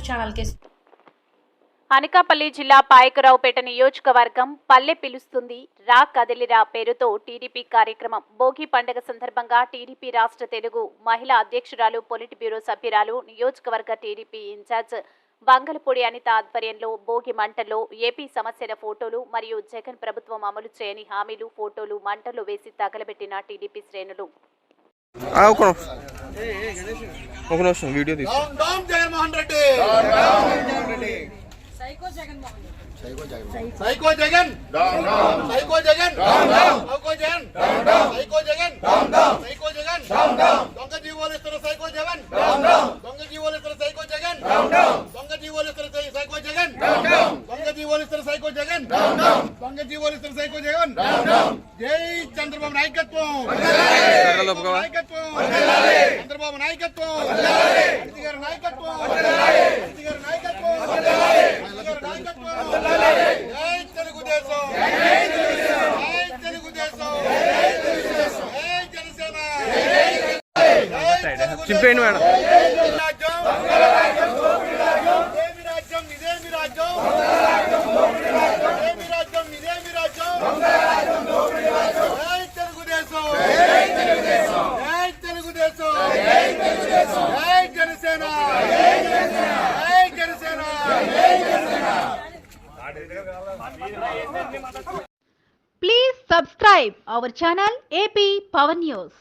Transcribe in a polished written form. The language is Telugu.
న్యూస్ ఛానల్కి. అనకాపల్లి జిల్లా పాయకరావుపేట నియోజకవర్గం పల్లె పిలుస్తుంది రా కదిలిరా పేరుతో టీడీపీ కార్యక్రమం. భోగి పండుగ సందర్భంగా టీడీపీ రాష్ట్ర తెలుగు మహిళా అధ్యక్షురాలు, పొలిట్ బ్యూరో సభ్యురాలు, నియోజకవర్గ టీడీపీ ఇన్ఛార్జ్ బంగళపూడి అనిత ఆధ్వర్యంలో భోగి మంటల్లో ఏపీ సమస్యల ఫోటోలు మరియు జగన్ ప్రభుత్వం అమలు చేయని హామీలు ఫోటోలు మంటల్లో వేసి తగలబెట్టిన టీడీపీ శ్రేణులు. Video psycho Jagan psycho Jagan psycho Jagan psycho Jagan psycho Jagan psycho Jagan దొంగ జీవోలు ఇస్తున్న సైకో జగన్ దొంగ జీవోలు ఇస్తున్న సైకో జగన్ దొంగ జీవోలు ఇస్తున్న సైకో జగన్ దొంగ జీవోలు ఇస్తున్న సైకో జగన్ దొంగ జీవోలు ఇస్తున్న సైకో జగన్. జై చంద్రబాబు నాయకత్వం, నాయకత్వం చంద్రబాబు నాయకత్వం, గారి నాయకత్వం, గారి నాయకత్వం, జై తెలుగుదేశం, జై తెలుగుదేశం, జై జనసేన, చింపేయండి మేడం. ఇదేమి రాజ్యం, ఇదేమి రాజ్యం, ఇదేమి రాజ్యం, ఇదేమి రాజ్యం, జై తెలుగుదేశం, జై తెలుగుదేశం, జై జనసేన, జై Janasena. Please subscribe our channel AP Power News.